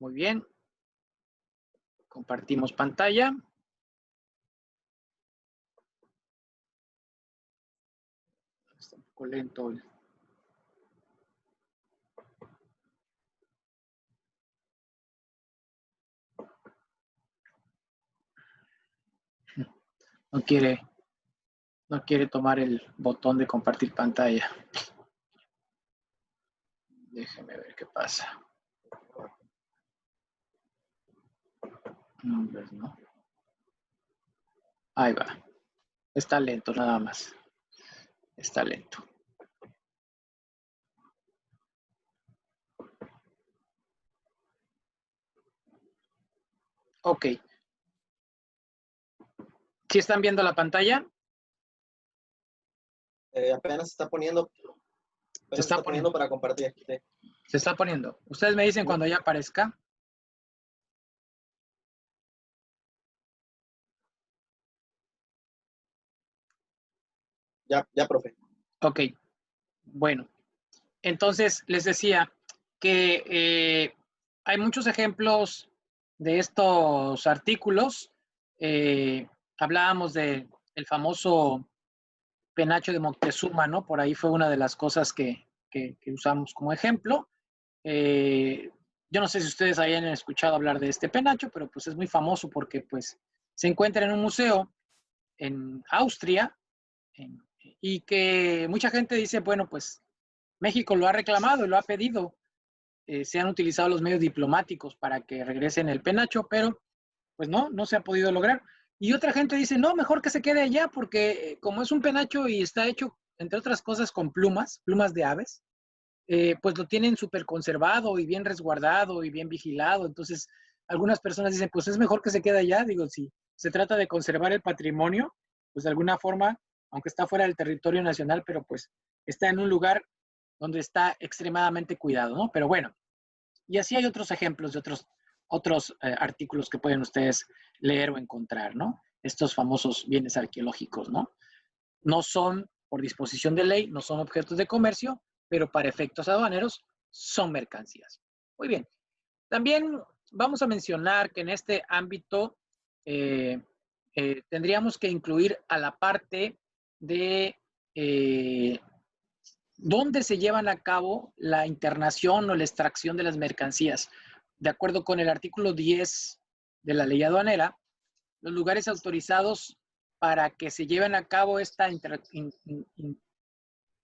Muy bien. Compartimos pantalla. Está un poco lento hoy. No quiere tomar el botón de compartir pantalla. Déjeme ver qué pasa. No, pues no. Ahí va. Está lento nada más. Está lento. Ok. ¿Sí están viendo la pantalla? Apenas se está poniendo. Se está poniendo para compartir. Sí. Se está poniendo. Ustedes me dicen cuando ya aparezca. Ya, profe. Ok. Bueno. Entonces, les decía que hay muchos ejemplos de estos artículos. Hablábamos del famoso penacho de Moctezuma, ¿no? Por ahí fue una de las cosas que usamos como ejemplo. Yo no sé si ustedes hayan escuchado hablar de este penacho, pero pues es muy famoso porque pues se encuentra en un museo en Austria y que mucha gente dice, bueno, pues México lo ha reclamado y lo ha pedido. Se han utilizado los medios diplomáticos para que regresen el penacho, pero pues no se ha podido lograr. Y otra gente dice, no, mejor que se quede allá porque como es un penacho y está hecho, entre otras cosas, con plumas de aves, pues lo tienen súper conservado y bien resguardado y bien vigilado. Entonces, algunas personas dicen, pues es mejor que se quede allá. Digo, si se trata de conservar el patrimonio, pues de alguna forma, aunque está fuera del territorio nacional, pero pues está en un lugar donde está extremadamente cuidado, ¿no? Pero bueno, y así hay otros ejemplos de otros artículos que pueden ustedes leer o encontrar, ¿no? Estos famosos bienes arqueológicos, ¿no? No son, por disposición de ley, no son objetos de comercio, pero para efectos aduaneros son mercancías. Muy bien. También vamos a mencionar que en este ámbito tendríamos que incluir a la parte de dónde se llevan a cabo la internación o la extracción de las mercancías. De acuerdo con el artículo 10 de la ley aduanera, los lugares autorizados para que se lleven a cabo esta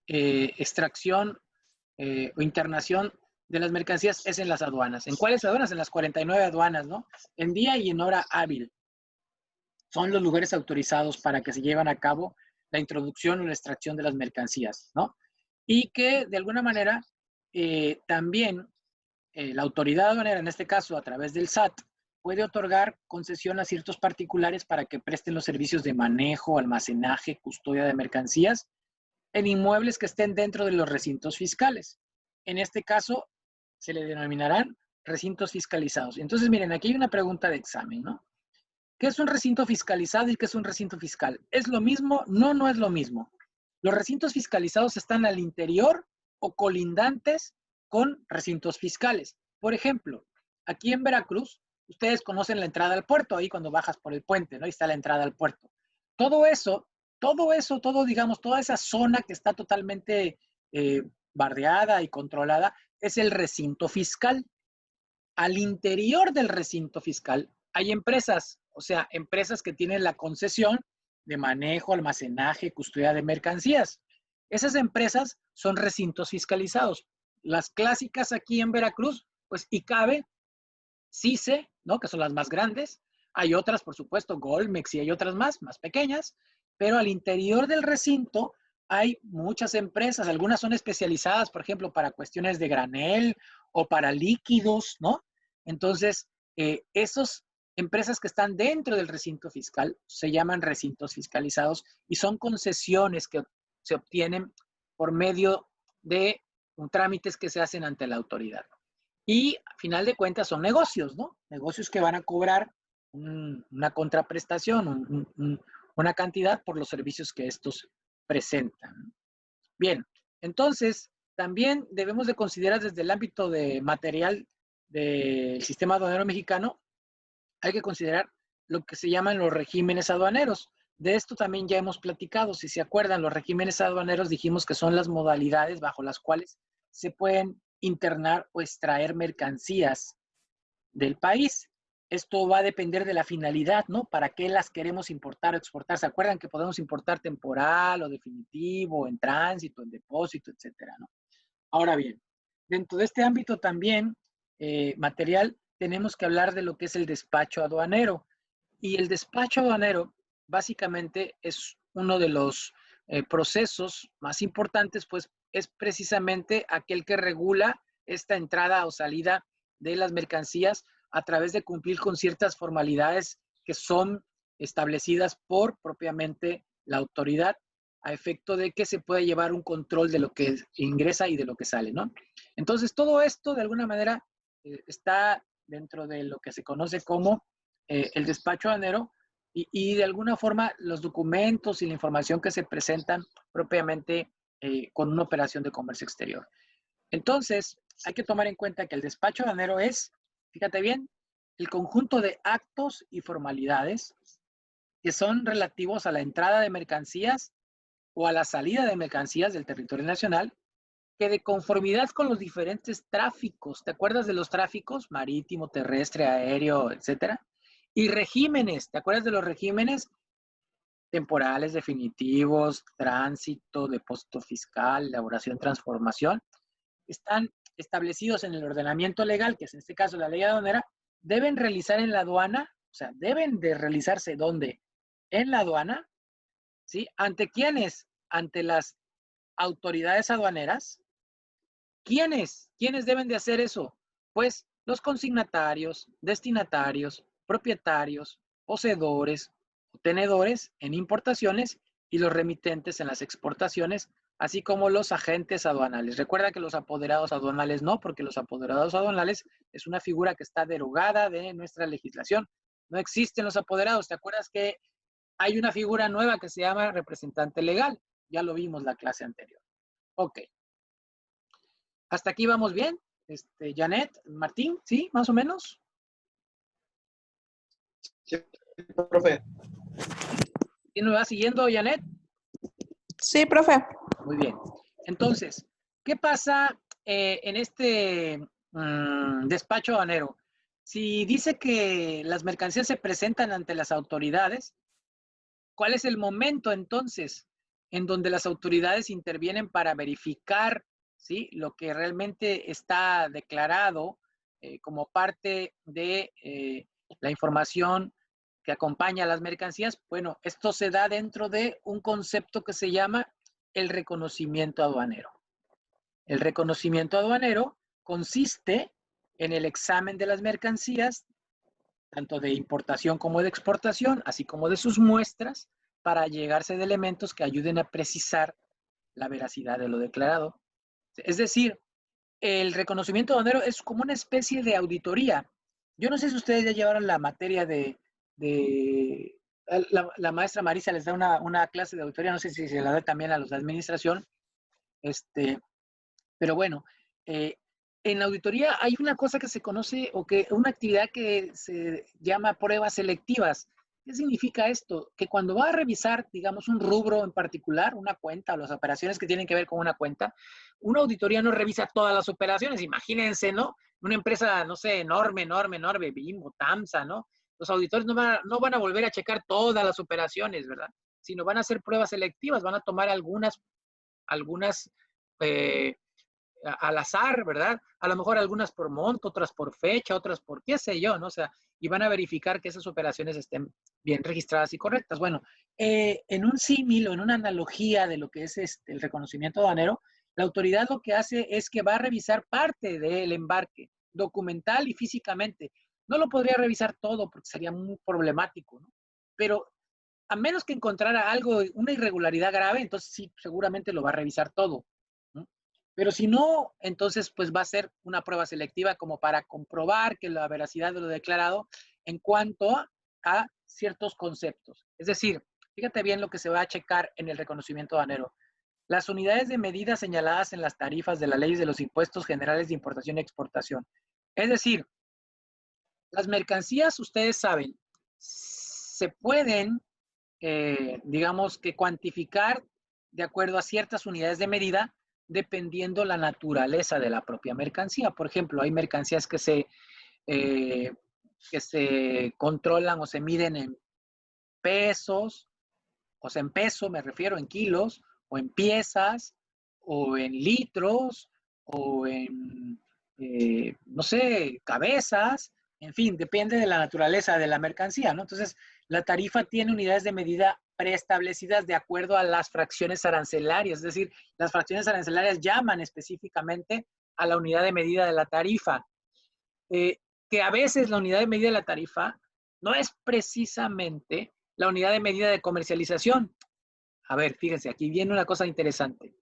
extracción o internación de las mercancías es en las aduanas. ¿En cuáles aduanas? En las 49 aduanas, ¿no? En día y en hora hábil. Son los lugares autorizados para que se lleven a cabo la introducción o la extracción de las mercancías, ¿no? Y que de alguna manera también la autoridad aduanera, en este caso a través del SAT, puede otorgar concesión a ciertos particulares para que presten los servicios de manejo, almacenaje, custodia de mercancías en inmuebles que estén dentro de los recintos fiscales. En este caso, se le denominarán recintos fiscalizados. Entonces, miren, aquí hay una pregunta de examen, ¿no? ¿Qué es un recinto fiscalizado y qué es un recinto fiscal? ¿Es lo mismo? No, no es lo mismo. Los recintos fiscalizados están al interior o colindantes con recintos fiscales. Por ejemplo, aquí en Veracruz, ustedes conocen la entrada al puerto, ahí cuando bajas por el puente, ¿no? Ahí está la entrada al puerto. Todo eso, digamos, toda esa zona que está totalmente bardeada y controlada, es el recinto fiscal. Al interior del recinto fiscal hay empresas, o sea, empresas que tienen la concesión de manejo, almacenaje, custodia de mercancías. Esas empresas son recintos fiscalizados. Las clásicas aquí en Veracruz, pues ICABE, CICE, ¿no? Que son las más grandes. Hay otras, por supuesto, Golmex y hay otras más pequeñas, pero al interior del recinto hay muchas empresas. Algunas son especializadas, por ejemplo, para cuestiones de granel o para líquidos, ¿no? Entonces, esas empresas que están dentro del recinto fiscal se llaman recintos fiscalizados y son concesiones que se obtienen por medio de trámites que se hacen ante la autoridad. Y a final de cuentas son negocios, ¿no? Negocios que van a cobrar una contraprestación, una cantidad por los servicios que estos presentan. Bien, entonces también debemos de considerar desde el ámbito de material del sistema aduanero mexicano, hay que considerar lo que se llaman los regímenes aduaneros. De esto también ya hemos platicado. Si se acuerdan, los regímenes aduaneros dijimos que son las modalidades bajo las cuales se pueden internar o extraer mercancías del país. Esto va a depender de la finalidad, ¿no? ¿Para qué las queremos importar o exportar? ¿Se acuerdan que podemos importar temporal o definitivo, en tránsito, en depósito, etcétera, ¿no? Ahora bien, dentro de este ámbito también material, tenemos que hablar de lo que es el despacho aduanero. Y el despacho aduanero básicamente es uno de los procesos más importantes, pues es precisamente aquel que regula esta entrada o salida de las mercancías a través de cumplir con ciertas formalidades que son establecidas por propiamente la autoridad a efecto de que se pueda llevar un control de lo que ingresa y de lo que sale, ¿no? Entonces, todo esto de alguna manera está dentro de lo que se conoce como el despacho aduanero y de alguna forma los documentos y la información que se presentan propiamente con una operación de comercio exterior. Entonces, hay que tomar en cuenta que el despacho aduanero es, fíjate bien, el conjunto de actos y formalidades que son relativos a la entrada de mercancías o a la salida de mercancías del territorio nacional, que de conformidad con los diferentes tráficos, ¿te acuerdas de los tráficos? Marítimo, terrestre, aéreo, etcétera. Y regímenes, ¿te acuerdas de los regímenes? Temporales, definitivos, tránsito, depósito fiscal, elaboración, transformación. Están establecidos en el ordenamiento legal, que es en este caso la ley aduanera, deben realizar en la aduana, o sea, deben de realizarse ¿dónde? En la aduana, ¿sí? ¿Ante quiénes? Ante las autoridades aduaneras. ¿Quiénes? ¿Quiénes deben de hacer eso? Pues los consignatarios, destinatarios, propietarios, poseedores, tenedores en importaciones y los remitentes en las exportaciones, así como los agentes aduanales. Recuerda que los apoderados aduanales no, porque los apoderados aduanales es una figura que está derogada de nuestra legislación. No existen los apoderados. ¿Te acuerdas que hay una figura nueva que se llama representante legal? Ya lo vimos la clase anterior. Ok. Hasta aquí vamos bien. Janet, Martín, ¿sí? Más o menos. Sí, profe. ¿Quién me va siguiendo, Janet? Sí, profe. Muy bien. Entonces, ¿qué pasa en este despacho aduanero? Si dice que las mercancías se presentan ante las autoridades, ¿cuál es el momento entonces en donde las autoridades intervienen para verificar, ¿sí?, lo que realmente está declarado como parte de la información que acompaña a las mercancías? Bueno, esto se da dentro de un concepto que se llama el reconocimiento aduanero. El reconocimiento aduanero consiste en el examen de las mercancías, tanto de importación como de exportación, así como de sus muestras, para llegarse de elementos que ayuden a precisar la veracidad de lo declarado. Es decir, el reconocimiento aduanero es como una especie de auditoría. Yo no sé si ustedes ya llevaron la materia de la maestra Marisa les da una clase de auditoría, no sé si se la da también a los de administración, pero bueno, en la auditoría hay una cosa que se conoce o que una actividad que se llama pruebas selectivas. ¿Qué significa esto? Que cuando va a revisar, digamos, un rubro en particular, una cuenta o las operaciones que tienen que ver con una cuenta, una auditoría no revisa todas las operaciones. Imagínense, ¿no? Una empresa, no sé, enorme, Bimbo, Tamsa, ¿no? Los auditores no van a volver a checar todas las operaciones, ¿verdad? Sino van a hacer pruebas selectivas, van a tomar algunas eh, al azar, ¿verdad? A lo mejor algunas por monto, otras por fecha, otras por qué sé yo, ¿no? O sea, y van a verificar que esas operaciones estén bien registradas y correctas. Bueno, en un símil o en una analogía de lo que es el reconocimiento aduanero, la autoridad lo que hace es que va a revisar parte del embarque, documental y físicamente. No lo podría revisar todo porque sería muy problemático, ¿no? Pero a menos que encontrara algo, una irregularidad grave, entonces sí, seguramente lo va a revisar todo, ¿no? Pero si no, entonces pues va a ser una prueba selectiva como para comprobar que la veracidad de lo declarado en cuanto a ciertos conceptos. Es decir, fíjate bien lo que se va a checar en el reconocimiento aduanero. Las unidades de medida señaladas en las tarifas de la ley de los impuestos generales de importación y exportación. Es decir, las mercancías, ustedes saben, se pueden, digamos que cuantificar de acuerdo a ciertas unidades de medida, dependiendo la naturaleza de la propia mercancía. Por ejemplo, hay mercancías eh, que se controlan o se miden en pesos, o sea, en peso me refiero, en kilos, o en piezas, o en litros, o en, no sé, cabezas, en fin, depende de la naturaleza de la mercancía, ¿no? Entonces, la tarifa tiene unidades de medida preestablecidas de acuerdo a las fracciones arancelarias, es decir, las fracciones arancelarias llaman específicamente a la unidad de medida de la tarifa. Eh, que a veces la unidad de medida de la tarifa no es precisamente la unidad de medida de comercialización. A ver, fíjense, aquí viene una cosa interesante.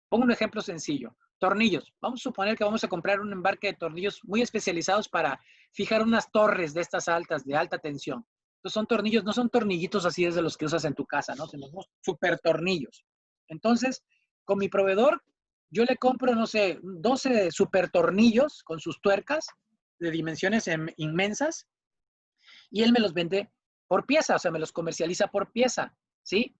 Pongo un ejemplo sencillo. Tornillos. Vamos a suponer que vamos a comprar un embarque de tornillos muy especializados para fijar unas torres de estas altas, de alta tensión. Entonces son tornillos, no son tornillitos así desde los que usas en tu casa, ¿no? Sino super tornillos. Entonces, con mi proveedor, yo le compro, no sé, 12 super tornillos con sus tuercas de dimensiones inmensas y él me los vende por pieza, o sea, me los comercializa por pieza, ¿sí?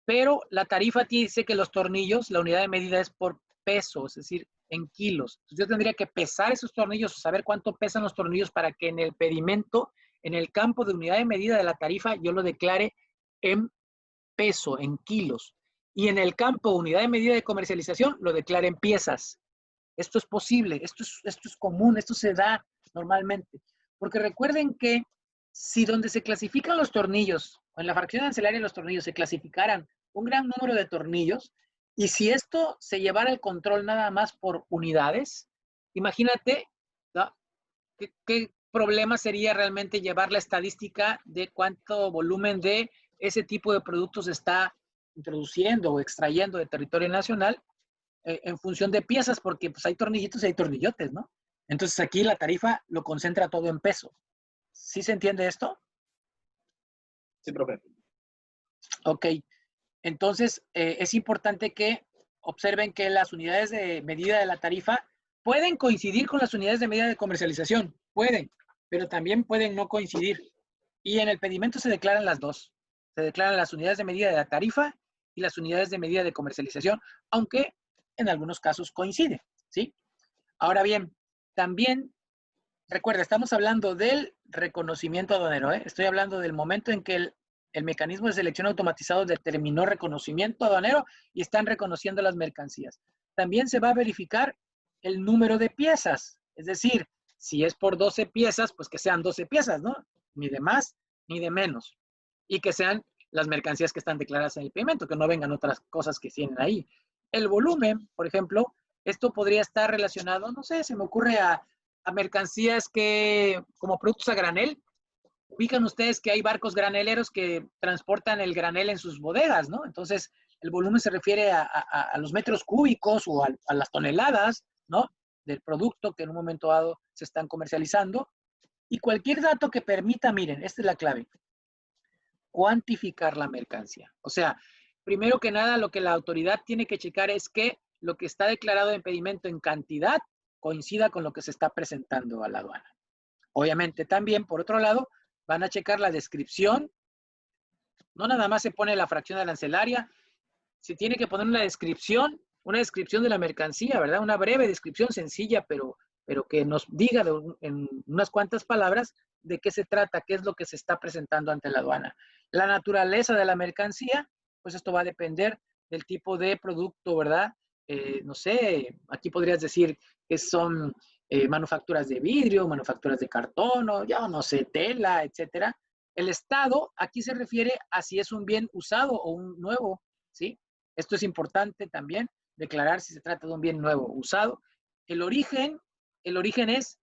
Pero la tarifa dice que los tornillos, la unidad de medida es por peso, es decir, en kilos. Entonces yo tendría que pesar esos tornillos, saber cuánto pesan los tornillos para que en el pedimento, en el campo de unidad de medida de la tarifa, yo lo declare en peso, en kilos. Y en el campo unidad de medida de comercialización, lo declare en piezas. Esto es posible, esto es común, esto se da normalmente. Porque recuerden que si donde se clasifican los tornillos, o en la fracción arancelaria de los tornillos, se clasificaran un gran número de tornillos, y si esto se llevara el control nada más por unidades, imagínate, ¿no? ¿Qué problema sería realmente llevar la estadística de cuánto volumen de ese tipo de productos se está introduciendo o extrayendo de territorio nacional en función de piezas, porque pues hay tornillitos y hay tornillotes, ¿no? Entonces aquí la tarifa lo concentra todo en peso. ¿Sí se entiende esto? Sí, profe. Ok. Entonces es importante que observen que las unidades de medida de la tarifa pueden coincidir con las unidades de medida de comercialización. Pueden, pero también pueden no coincidir. Y en el pedimento se declaran las dos. Se declaran las unidades de medida de la tarifa y las unidades de medida de comercialización, aunque en algunos casos coincide, ¿sí? Ahora bien, también, recuerda, estamos hablando del reconocimiento aduanero, ¿eh? Estoy hablando del momento en que el mecanismo de selección automatizado determinó reconocimiento aduanero y están reconociendo las mercancías. También se va a verificar el número de piezas, es decir, si es por 12 piezas, pues que sean 12 piezas, ¿no? Ni de más ni de menos. Y que sean las mercancías que están declaradas en el pedimento, que no vengan otras cosas que tienen ahí. El volumen, por ejemplo, esto podría estar relacionado, no sé, se me ocurre a mercancías que, como productos a granel, ubican ustedes que hay barcos graneleros que transportan el granel en sus bodegas, ¿no? Entonces, el volumen se refiere a los metros cúbicos o a las toneladas, ¿no? Del producto que en un momento dado se están comercializando. Y cualquier dato que permita, miren, esta es la clave, cuantificar la mercancía. O sea, primero que nada, lo que la autoridad tiene que checar es que lo que está declarado de impedimento en cantidad coincida con lo que se está presentando a la aduana. Obviamente también, por otro lado, van a checar la descripción. No nada más se pone la fracción arancelaria, se tiene que poner una descripción de la mercancía, ¿verdad? Una breve descripción sencilla, pero que nos diga en unas cuantas palabras de qué se trata, qué es lo que se está presentando ante la aduana. La naturaleza de la mercancía, pues esto va a depender del tipo de producto, ¿verdad? No sé, aquí podrías decir que son manufacturas de vidrio, manufacturas de cartón, o ya no sé, tela, etcétera. El estado aquí se refiere a si es un bien usado o un nuevo, ¿sí? Esto es importante también, declarar si se trata de un bien nuevo o usado. El origen es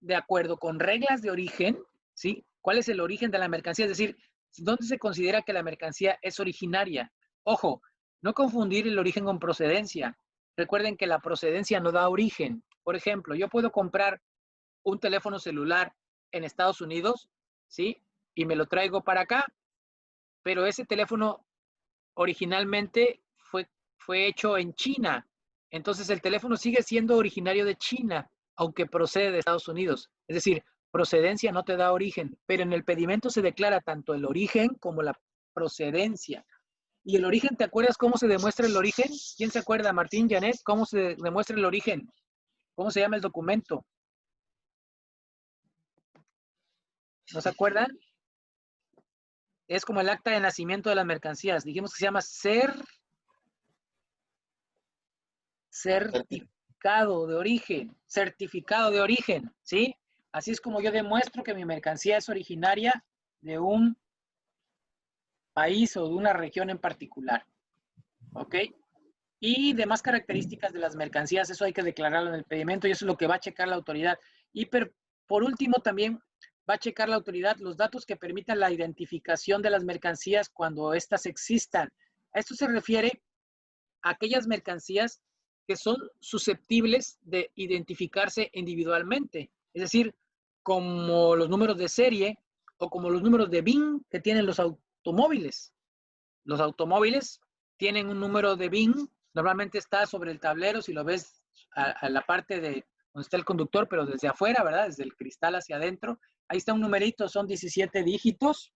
de acuerdo con reglas de origen, ¿sí? ¿Cuál es el origen de la mercancía? Es decir, ¿dónde se considera que la mercancía es originaria? Ojo, no confundir el origen con procedencia. Recuerden que la procedencia no da origen. Por ejemplo, yo puedo comprar un teléfono celular en Estados Unidos, ¿sí? Y me lo traigo para acá, pero ese teléfono originalmente fue hecho en China. Entonces el teléfono sigue siendo originario de China, aunque procede de Estados Unidos. Es decir, procedencia no te da origen, pero en el pedimento se declara tanto el origen como la procedencia. ¿Y el origen, te acuerdas cómo se demuestra el origen? ¿Quién se acuerda, Martín, Janet? ¿Cómo se demuestra el origen? ¿Cómo se llama el documento? ¿No se acuerdan? Es como el acta de nacimiento de las mercancías. Dijimos que se llama certificado de origen, ¿sí? Así es como yo demuestro que mi mercancía es originaria de un país o de una región en particular, ¿ok? Y demás características de las mercancías, eso hay que declararlo en el pedimento y eso es lo que va a checar la autoridad. Y por último también va a checar la autoridad los datos que permitan la identificación de las mercancías cuando éstas existan. A esto se refiere a aquellas mercancías que son susceptibles de identificarse individualmente, es decir, como los números de serie o como los números de VIN que tienen los automóviles. Los automóviles tienen un número de VIN, normalmente está sobre el tablero, si lo ves a la parte de donde está el conductor, pero desde afuera, ¿verdad? Desde el cristal hacia adentro. Ahí está un numerito, son 17 dígitos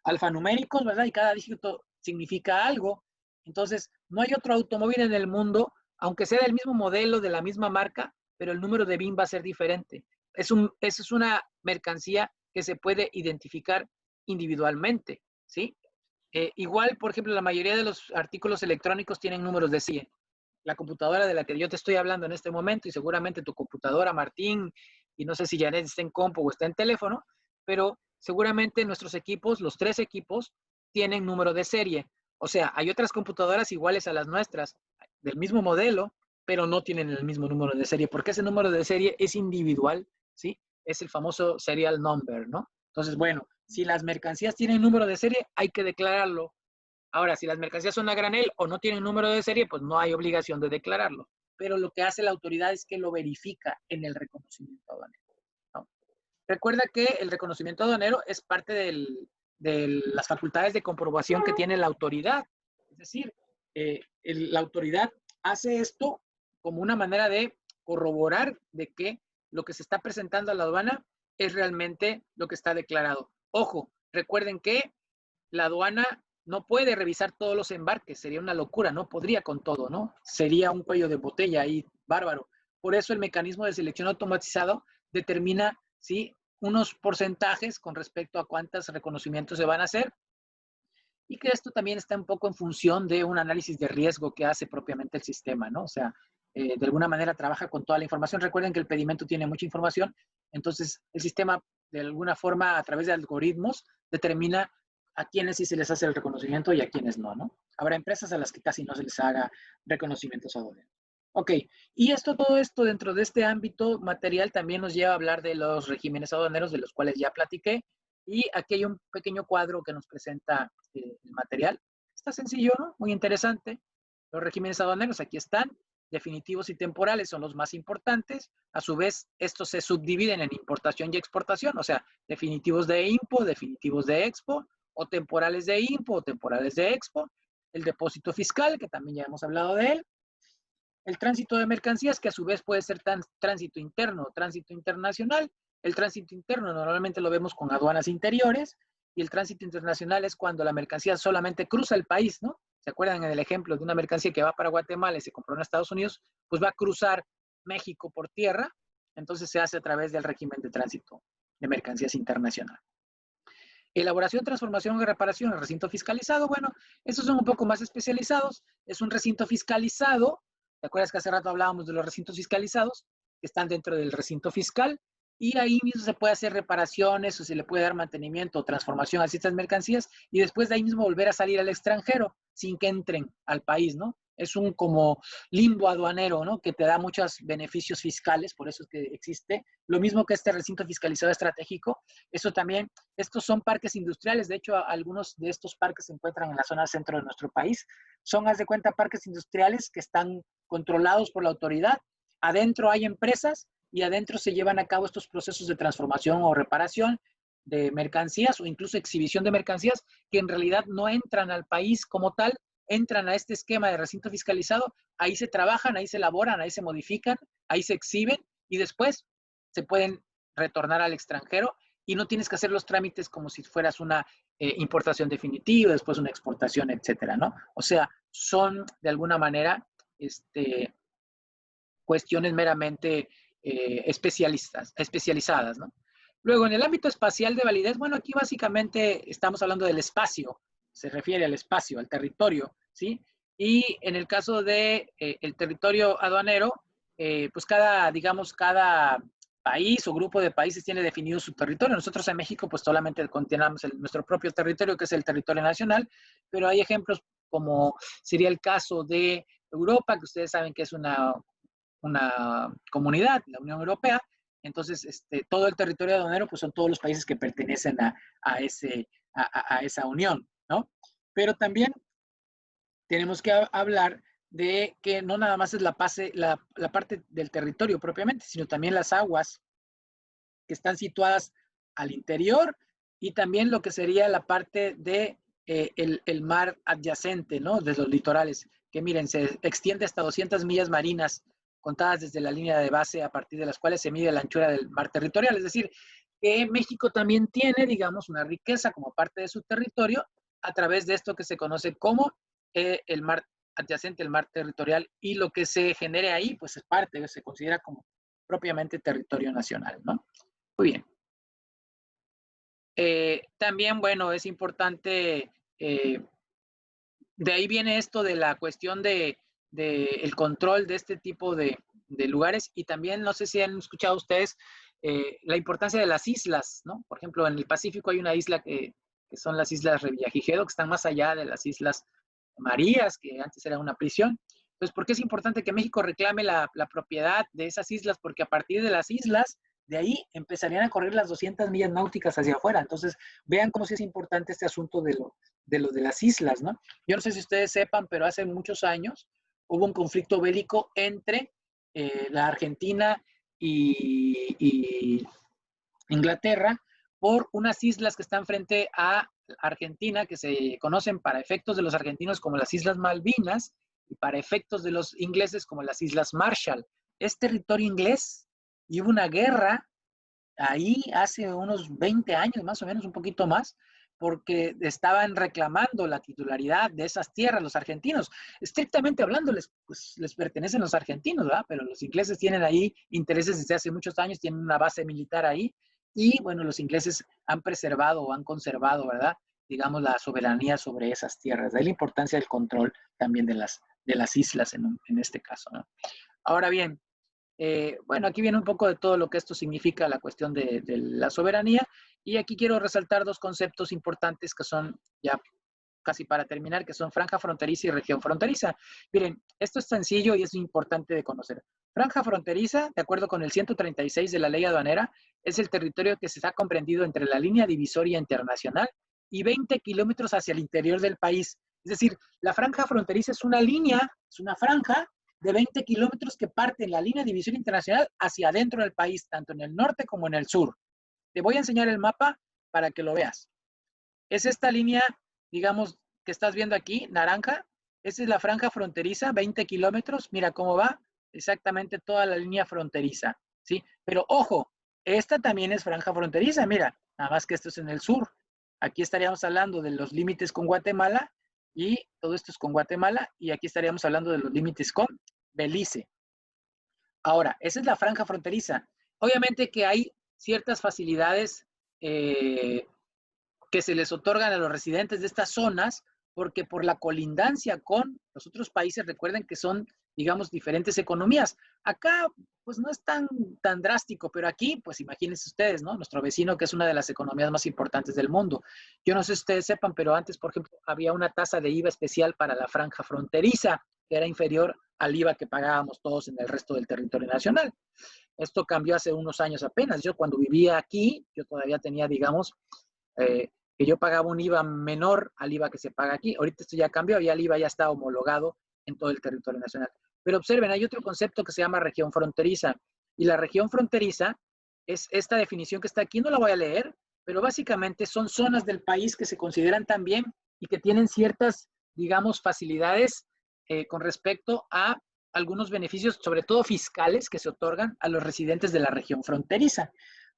alfanuméricos, ¿verdad? Y cada dígito significa algo. Entonces, no hay otro automóvil en el mundo, aunque sea del mismo modelo, de la misma marca, pero el número de VIN va a ser diferente. Esa es una mercancía que se puede identificar individualmente, ¿sí? Igual, por ejemplo, la mayoría de los artículos electrónicos tienen números de serie. La computadora de la que yo te estoy hablando en este momento, y seguramente tu computadora, Martín, y no sé si Janet está en compu o está en teléfono, pero seguramente nuestros equipos, los 3 equipos, tienen número de serie. O sea, hay otras computadoras iguales a las nuestras, del mismo modelo, pero no tienen el mismo número de serie, porque ese número de serie es individual, ¿sí? Es el famoso serial number, ¿no? Entonces, bueno, si las mercancías tienen número de serie, hay que declararlo. Ahora, si las mercancías son a granel o no tienen número de serie, pues no hay obligación de declararlo. Pero lo que hace la autoridad es que lo verifica en el reconocimiento aduanero, ¿no? Recuerda que el reconocimiento aduanero es parte de las facultades de comprobación que tiene la autoridad. Es decir, la autoridad hace esto como una manera de corroborar de que lo que se está presentando a la aduana es realmente lo que está declarado. Ojo, recuerden que la aduana no puede revisar todos los embarques, sería una locura, no podría con todo, ¿no? Sería un cuello de botella ahí, bárbaro. Por eso el mecanismo de selección automatizado determina, ¿sí?, unos porcentajes con respecto a cuántos reconocimientos se van a hacer y que esto también está un poco en función de un análisis de riesgo que hace propiamente el sistema, ¿no? O sea, de alguna manera trabaja con toda la información. Recuerden que el pedimento tiene mucha información, entonces el sistema de alguna forma a través de algoritmos determina a quienes sí se les hace el reconocimiento y a quienes no, ¿no? Habrá empresas a las que casi no se les haga reconocimientos aduaneros. Ok, y todo esto dentro de este ámbito material también nos lleva a hablar de los regímenes aduaneros de los cuales ya platiqué. Y aquí hay un pequeño cuadro que nos presenta el material. Está sencillo, ¿no? Muy interesante. Los regímenes aduaneros aquí están. Definitivos y temporales son los más importantes. A su vez, estos se subdividen en importación y exportación, o sea, definitivos de impo, definitivos de expo, o temporales de impo, o temporales de expo. El depósito fiscal, que también ya hemos hablado de él. El tránsito de mercancías, que a su vez puede ser tránsito interno o tránsito internacional. El tránsito interno normalmente lo vemos con aduanas interiores y el tránsito internacional es cuando la mercancía solamente cruza el país, ¿no? ¿Se acuerdan en el ejemplo de una mercancía que va para Guatemala y se compró en Estados Unidos? Pues va a cruzar México por tierra, entonces se hace a través del régimen de tránsito de mercancías internacional. Elaboración, transformación y reparación, el recinto fiscalizado, bueno, esos son un poco más especializados. Es un recinto fiscalizado. ¿Te acuerdas que hace rato hablábamos de los recintos fiscalizados? Que están dentro del recinto fiscal y ahí mismo se puede hacer reparaciones o se le puede dar mantenimiento o transformación a ciertas mercancías y después de ahí mismo volver a salir al extranjero sin que entren al país, ¿no? Es un como limbo aduanero, ¿no? Que te da muchos beneficios fiscales, por eso es que existe. Lo mismo que este recinto fiscalizado estratégico. Eso también, estos son parques industriales. De hecho, algunos de estos parques se encuentran en la zona centro de nuestro país. Son, haz de cuenta, parques industriales que están controlados por la autoridad. Adentro hay empresas y adentro se llevan a cabo estos procesos de transformación o reparación de mercancías o incluso exhibición de mercancías que en realidad no entran al país como tal, entran a este esquema de recinto fiscalizado, ahí se trabajan, ahí se elaboran, ahí se modifican, ahí se exhiben y después se pueden retornar al extranjero y no tienes que hacer los trámites como si fueras una importación definitiva, después una exportación, etcétera, ¿no? O sea, son de alguna manera cuestiones meramente especializadas, ¿no? Luego, en el ámbito espacial de validez, bueno, aquí básicamente estamos hablando del espacio, se refiere al espacio, al territorio, ¿sí? Y en el caso de el territorio aduanero, pues digamos, cada país o grupo de países tiene definido su territorio. Nosotros en México, pues solamente contenemos nuestro propio territorio, que es el territorio nacional, pero hay ejemplos como sería el caso de Europa, que ustedes saben que es una comunidad, la Unión Europea. Entonces, todo el territorio aduanero, pues son todos los países que pertenecen a esa unión, ¿no? Pero también tenemos que hablar de que no nada más es la parte del territorio propiamente, sino también las aguas que están situadas al interior y también lo que sería la parte de el mar adyacente, ¿no? De los litorales, que miren, se extiende hasta 200 millas marinas contadas desde la línea de base a partir de las cuales se mide la anchura del mar territorial. Es decir, que México también tiene, digamos, una riqueza como parte de su territorio a través de esto que se conoce como el mar adyacente, el mar territorial, y lo que se genere ahí, pues es parte, se considera como propiamente territorio nacional, ¿no? Muy bien. También, bueno, es importante, de ahí viene esto de la cuestión de el control de este tipo de lugares, y también, no sé si han escuchado ustedes, la importancia de las islas, ¿no? Por ejemplo, en el Pacífico hay una isla que son las Islas Revillagigedo, que están más allá de las Islas Marías, que antes era una prisión. Entonces, ¿por qué es importante que México reclame la propiedad de esas islas? Porque a partir de las islas, de ahí empezarían a correr las 200 millas náuticas hacia afuera. Entonces, vean cómo sí es importante este asunto de las islas, ¿no? Yo no sé si ustedes sepan, pero hace muchos años hubo un conflicto bélico entre la Argentina y Inglaterra por unas islas que están frente a Argentina, que se conocen para efectos de los argentinos como las Islas Malvinas y para efectos de los ingleses como las Islas Marshall. Es territorio inglés y hubo una guerra ahí hace unos 20 años, más o menos, un poquito más, porque estaban reclamando la titularidad de esas tierras los argentinos. Estrictamente hablando, pues, les pertenecen los argentinos, ¿verdad? Pero los ingleses tienen ahí intereses desde hace muchos años, tienen una base militar ahí, y bueno, los ingleses han preservado o han conservado, ¿verdad? Digamos, la soberanía sobre esas tierras. De ahí la importancia del control también de las islas en este caso, ¿no? Ahora bien, bueno, aquí viene un poco de todo lo que esto significa, la cuestión de la soberanía, y aquí quiero resaltar dos conceptos importantes que son, ya casi para terminar, que son franja fronteriza y región fronteriza. Miren, esto es sencillo y es importante de conocer. Franja fronteriza, de acuerdo con el 136 de la ley aduanera, es el territorio que se está comprendido entre la línea divisoria internacional y 20 kilómetros hacia el interior del país. Es decir, la franja fronteriza es una línea, es una franja de 20 kilómetros que parte en la línea de división internacional hacia adentro del país, tanto en el norte como en el sur. Te voy a enseñar el mapa para que lo veas. Es esta línea, digamos, que estás viendo aquí, naranja. Esa es la franja fronteriza, 20 kilómetros. Mira cómo va exactamente toda la línea fronteriza, ¿sí? Pero ojo, esta también es franja fronteriza, mira, nada más que esto es en el sur. Aquí estaríamos hablando de los límites con Guatemala, y todo esto es con Guatemala, y aquí estaríamos hablando de los límites con Belice. Ahora, esa es la franja fronteriza. Obviamente que hay ciertas facilidades que se les otorgan a los residentes de estas zonas, porque por la colindancia con los otros países, recuerden que son, digamos, diferentes economías. Acá, pues no es tan drástico, pero aquí, pues imagínense ustedes, ¿no? Nuestro vecino, que es una de las economías más importantes del mundo. Yo no sé si ustedes sepan, pero antes, por ejemplo, había una tasa de IVA especial para la franja fronteriza, que era inferior al IVA que pagábamos todos en el resto del territorio nacional. Esto cambió hace unos años apenas. Yo cuando vivía aquí, yo todavía tenía, digamos, que yo pagaba un IVA menor al IVA que se paga aquí. Ahorita esto ya cambió, ya el IVA ya está homologado en todo el territorio nacional. Pero observen, hay otro concepto que se llama región fronteriza. Y la región fronteriza es esta definición que está aquí, no la voy a leer, pero básicamente son zonas del país que se consideran también y que tienen ciertas, digamos, facilidades con respecto a algunos beneficios, sobre todo fiscales, que se otorgan a los residentes de la región fronteriza.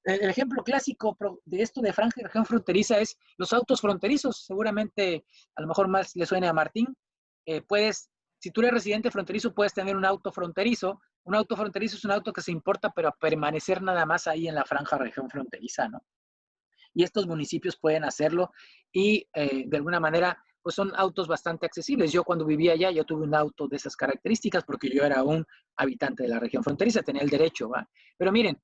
El ejemplo clásico de esto de franja y región fronteriza es los autos fronterizos. Seguramente, a lo mejor más le suene a Martín. Si tú eres residente fronterizo, puedes tener un auto fronterizo. Un auto fronterizo es un auto que se importa, pero a permanecer nada más ahí en la franja región fronteriza, ¿no? Y estos municipios pueden hacerlo y de alguna manera, pues son autos bastante accesibles. Yo cuando vivía allá, yo tuve un auto de esas características porque yo era un habitante de la región fronteriza, tenía el derecho, ¿va? Pero miren,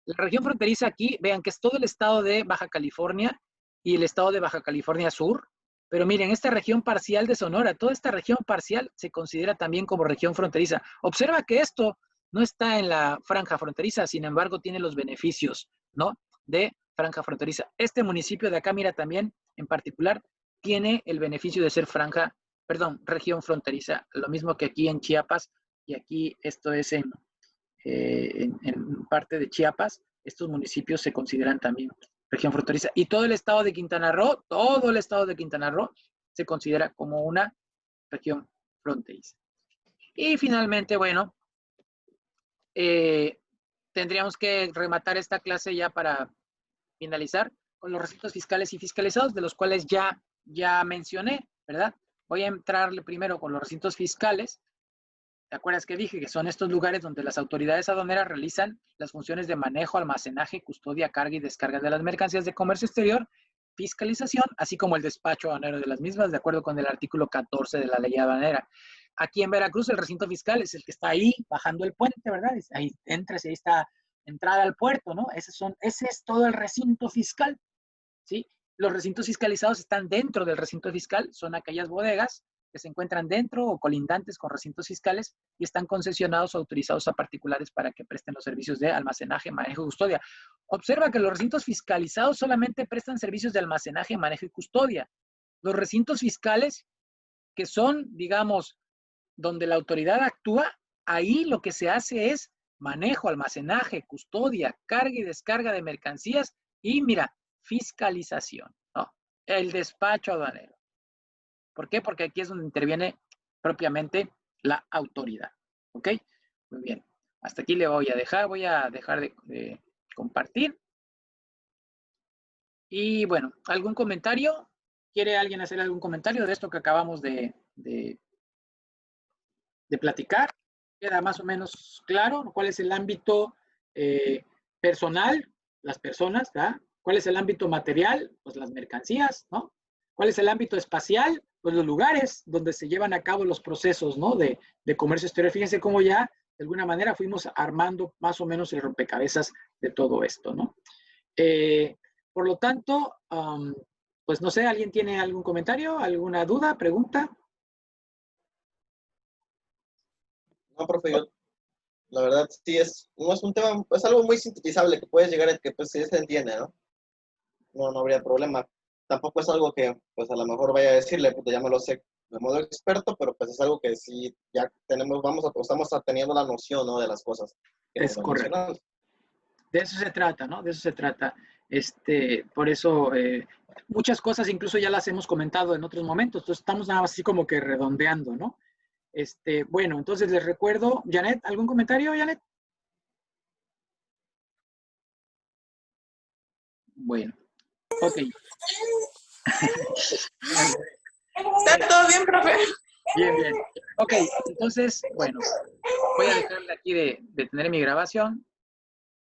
la región fronteriza aquí, vean que es todo el estado de Baja California y el estado de Baja California Sur. Pero miren, esta región parcial de Sonora, toda esta región parcial se considera también como región fronteriza. Observa que esto no está en la franja fronteriza, sin embargo, tiene los beneficios, ¿no? De franja fronteriza. Este municipio de acá, mira, también en particular, tiene el beneficio de ser región fronteriza. Lo mismo que aquí en Chiapas, y aquí esto es en parte de Chiapas, estos municipios se consideran también región fronteriza. Y todo el estado de Quintana Roo, se considera como una región fronteriza. Y finalmente, bueno, tendríamos que rematar esta clase ya para finalizar con los recintos fiscales y fiscalizados, de los cuales ya mencioné, ¿verdad? Voy a entrarle primero con los recintos fiscales. ¿Te acuerdas que dije que son estos lugares donde las autoridades aduaneras realizan las funciones de manejo, almacenaje, custodia, carga y descarga de las mercancías de comercio exterior, fiscalización, así como el despacho aduanero de las mismas, de acuerdo con el artículo 14 de la ley aduanera? Aquí en Veracruz el recinto fiscal es el que está ahí bajando el puente, ¿verdad? Ahí entras y ahí está entrada al puerto, ¿no? Ese es todo el recinto fiscal, ¿sí? Los recintos fiscalizados están dentro del recinto fiscal, son aquellas bodegas que se encuentran dentro o colindantes con recintos fiscales y están concesionados o autorizados a particulares para que presten los servicios de almacenaje, manejo y custodia. Observa que los recintos fiscalizados solamente prestan servicios de almacenaje, manejo y custodia. Los recintos fiscales, que son, digamos, donde la autoridad actúa, ahí lo que se hace es manejo, almacenaje, custodia, carga y descarga de mercancías y, mira, fiscalización, ¿no? El despacho aduanero. ¿Por qué? Porque aquí es donde interviene propiamente la autoridad. ¿Ok? Muy bien. Hasta aquí le voy a dejar de compartir. Y bueno, ¿algún comentario? ¿Quiere alguien hacer algún comentario de esto que acabamos de platicar? ¿Queda más o menos claro cuál es el ámbito personal? Las personas, ¿verdad? ¿Cuál es el ámbito material? Pues las mercancías, ¿no? ¿Cuál es el ámbito espacial? Pues los lugares donde se llevan a cabo los procesos, ¿no? De comercio exterior. Fíjense cómo ya, de alguna manera, fuimos armando más o menos el rompecabezas de todo esto, ¿no? Por lo tanto, pues no sé, ¿alguien tiene algún comentario, alguna duda, pregunta? No, profe, yo, la verdad, sí no es un tema, es algo muy sintetizable que puedes llegar a que pues sí se entiende, ¿no? No habría problema. Tampoco es algo que, pues a lo mejor vaya a decirle, pues ya me lo sé de modo experto, pero pues es algo que sí ya estamos teniendo la noción, ¿no? De las cosas que Es correcto. De eso se trata, ¿no? De eso se trata. Por eso, muchas cosas incluso ya las hemos comentado en otros momentos, entonces estamos nada más así como que redondeando, ¿no? Bueno, entonces les recuerdo, Janet, ¿algún comentario, Janet? Bueno, ok. ¿Está todo bien, profe? Bien. Ok, entonces, bueno, voy a dejarle aquí de tener mi grabación.